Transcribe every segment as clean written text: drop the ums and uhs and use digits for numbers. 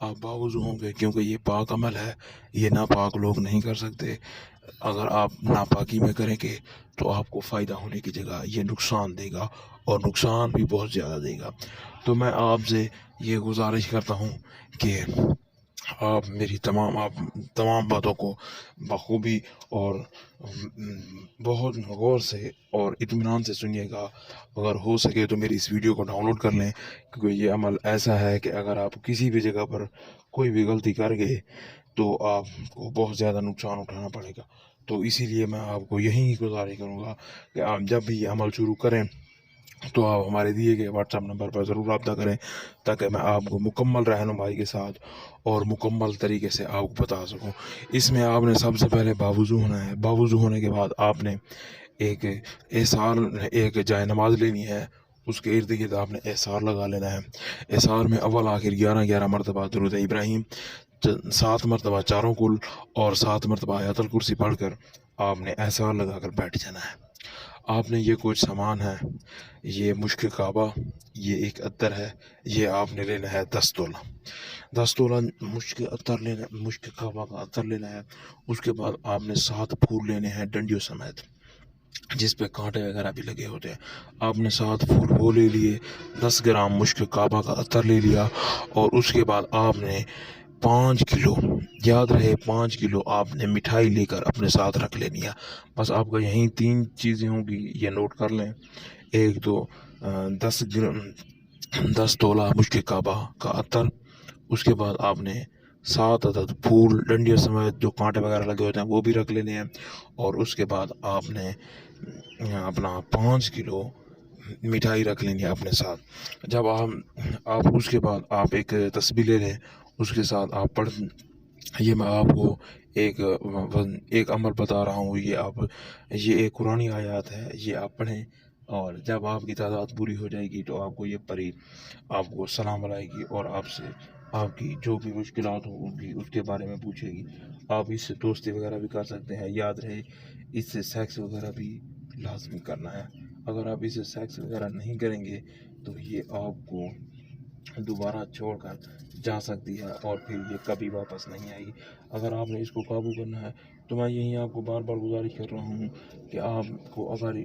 آپ باوضو ہوں گے، کیونکہ یہ پاک عمل ہے، یہ ناپاک لوگ نہیں کر سکتے۔ اگر آپ ناپاکی میں کریں گے تو آپ کو فائدہ ہونے کی جگہ یہ نقصان دے گا، اور نقصان بھی بہت زیادہ دے گا۔ تو میں آپ سے یہ گزارش کرتا ہوں کہ آپ تمام باتوں کو بخوبی اور بہت غور سے اور اطمینان سے سنیے گا۔ اگر ہو سکے تو میری اس ویڈیو کو ڈاؤن لوڈ کر لیں، کیونکہ یہ عمل ایسا ہے کہ اگر آپ کسی بھی جگہ پر کوئی بھی غلطی کر گئے تو آپ کو بہت زیادہ نقصان اٹھانا پڑے گا۔ تو اسی لیے میں آپ کو یہی گزارش کروں گا کہ آپ جب بھی یہ عمل شروع کریں تو آپ ہمارے دیے گئے واٹس ایپ نمبر پر ضرور رابطہ کریں، تاکہ میں آپ کو مکمل رہنمائی کے ساتھ اور مکمل طریقے سے آپ کو بتا سکوں۔ اس میں آپ نے سب سے پہلے باوضو ہونا ہے۔ باوضو ہونے کے بعد آپ نے ایک جائے نماز لینی ہے، اس کے ارد گرد آپ نے احسار لگا لینا ہے۔ احسار میں اول آخر 11 مرتبہ درود ابراہیم، 7 مرتبہ چاروں کل اور 7 مرتبہ آیت الکرسی پڑھ کر آپ نے احسار لگا کر بیٹھ جانا ہے۔ آپ نے یہ کچھ سامان ہے، یہ مشک کعبہ، یہ ایک عطر ہے، یہ آپ نے لینا ہے 10 تولہ۔ 10 تولہ مشک کعبہ کا عطر لینا ہے۔ اس کے بعد آپ نے 7 پھول لینے ہیں ڈنڈیوں سمیت، جس پہ کانٹے وغیرہ بھی لگے ہوتے ہیں۔ آپ نے 7 پھول وہ لے لیے، 10 گرام مشک کعبہ کا عطر لے لیا، اور اس کے بعد آپ نے 5 کلو، یاد رہے 5 کلو آپ نے مٹھائی لے کر اپنے ساتھ رکھ لینی ہے۔ بس آپ کا یہیں 3 چیزیں ہوں گی، یہ نوٹ کر لیں۔ ایک تو 10 تولہ مشک کعبہ کا عطر، اس کے بعد آپ نے 7 عدد پھول ڈنڈیوں سمیت جو کانٹے وغیرہ لگے ہوتے ہیں وہ بھی رکھ لینے ہیں، اور اس کے بعد آپ نے اپنا 5 کلو مٹھائی رکھ لینی ہے اپنے ساتھ۔ جب آپ اس کے بعد آپ ایک تسبیح لے لیں، اس کے ساتھ آپ یہ میں آپ کو ایک عمل بتا رہا ہوں، یہ ایک قرآنی آیات ہے، یہ آپ پڑھیں، اور جب آپ کی تعداد پوری ہو جائے گی تو آپ کو یہ پری آپ کو سلام لائے گی، اور آپ سے آپ کی جو بھی مشکلات ہوں گی اس کے بارے میں پوچھے گی۔ آپ اس سے دوستی وغیرہ بھی کر سکتے ہیں۔ یاد رہے اس سے سیکس وغیرہ بھی لازمی کرنا ہے۔ اگر آپ اسے سیکس وغیرہ نہیں کریں گے تو یہ آپ کو دوبارہ چھوڑ کر جا سکتی ہے، اور پھر یہ کبھی واپس نہیں آئے گی۔ اگر آپ نے اس کو قابو کرنا ہے تو میں یہی آپ کو بار بار گزارش کر رہا ہوں کہ آپ کو اگر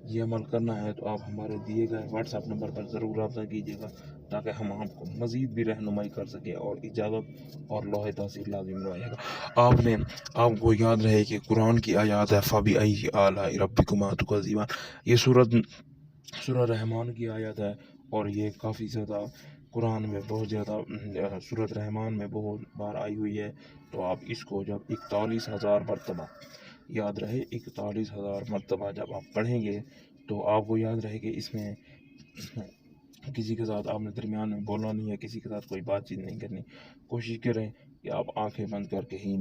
یہ عمل کرنا ہے تو آپ ہمارے دیے گئے واٹس ایپ نمبر پر ضرور رابطہ کیجیے گا، تاکہ ہم آپ کو مزید بھی رہنمائی کر سکیں اور اجازت اور لوح تاثیر لازم رہے گا۔ آپ کو یاد رہے کہ قرآن کی آیات ہے فَبِأَيِّ آلَاءِ رَبِّكُمَا تُكَذِّبَانِ، یہ سورہ رحمان کی آیت ہے، اور یہ کافی زیادہ قرآن میں بہت زیادہ سورۃ رحمان میں بہت بار آئی ہوئی ہے۔ تو آپ اس کو جب 41,000 مرتبہ، یاد رہے 41,000 مرتبہ جب آپ پڑھیں گے تو آپ کو یاد رہے کہ اس میں کسی کے ساتھ آپ نے درمیان میں بولنا نہیں ہے، کسی کے ساتھ کوئی بات چیت نہیں کرنی۔ کوشش کریں کہ آپ آنکھیں بند کر کے ہی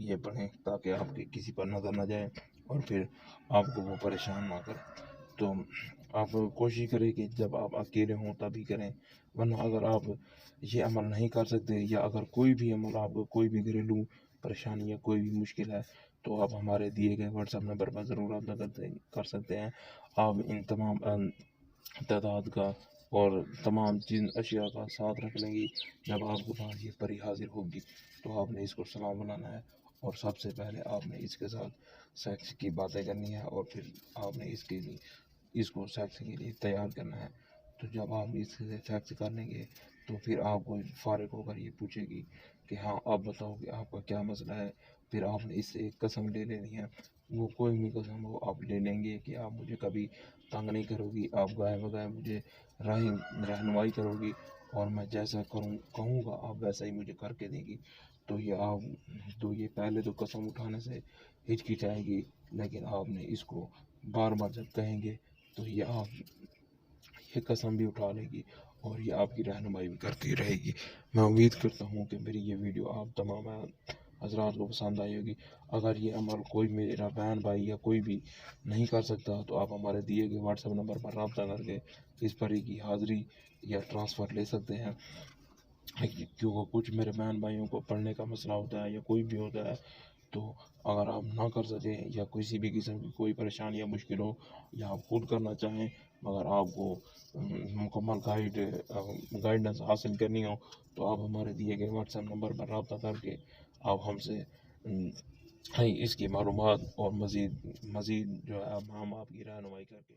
یہ پڑھیں، تاکہ آپ کی کسی پر نظر نہ جائے اور پھر آپ کو وہ پریشان نہ کرے۔ تو آپ کوشش کریں کہ جب آپ اکیلے ہوں تبھی کریں، ورنہ اگر آپ یہ عمل نہیں کر سکتے، یا اگر کوئی بھی عمل آپ کو کوئی بھی گھریلو پریشانی یا کوئی بھی مشکل ہے، تو آپ ہمارے دیے گئے واٹس ایپ نمبر پر ضرور رابطہ کر سکتے ہیں۔ آپ ان تمام تعداد کا اور تمام اشیاء کا ساتھ رکھ لیں گی۔ جب آپ کے پاس یہ پری حاضر ہوگی تو آپ نے اس کو سلام بنانا ہے، اور سب سے پہلے آپ نے اس کے ساتھ سیکس کی باتیں کرنی ہے، اور پھر آپ نے اس کو سیکس کے لیے تیار کرنا ہے۔ تو جب آپ اس سے سیکس کر لیں گے تو پھر آپ کو فارغ ہو کر یہ پوچھے گی کہ ہاں آپ بتاؤ کہ آپ کا کیا مسئلہ ہے۔ پھر آپ نے اس سے ایک قسم لے لینی ہے، وہ کوئی بھی قسم ہو آپ لے لیں گے کہ آپ مجھے کبھی تنگ نہیں کرو گی، آپ گائے بگائے مجھے رہنمائی کرو گی، اور میں جیسا کہوں گا آپ ویسا ہی مجھے کر کے دیں گی۔ تو یہ پہلے تو قسم اٹھانے سے ہچکچائے گی، لیکن آپ نے اس کو بار بار جب کہیں گے تو یہ قسم بھی اٹھا لے گی، اور یہ آپ کی رہنمائی بھی کرتی رہے گی۔ میں امید کرتا ہوں کہ میری یہ ویڈیو آپ تمام حضرات کو پسند آئی ہوگی۔ اگر یہ عمل کوئی میرا بہن بھائی یا کوئی بھی نہیں کر سکتا تو آپ ہمارے دیے گئے واٹس ایپ نمبر پر رابطہ کر کے اس پری کی حاضری یا ٹرانسفر لے سکتے ہیں، کیونکہ کچھ میرے بہن بھائیوں کو پڑھنے کا مسئلہ ہوتا ہے یا کوئی بھی ہوتا ہے۔ تو اگر آپ نہ کر سکیں یا کسی بھی قسم کی کوئی پریشانی یا مشکل ہو، یا آپ خود کرنا چاہیں مگر آپ کو مکمل گائیڈنس حاصل کرنی ہو تو آپ ہمارے دیے گئے واٹس ایپ نمبر پر رابطہ کر کے آپ ہم سے اس کی معلومات اور مزید جو ہے ہم آپ کی رہنمائی کر کے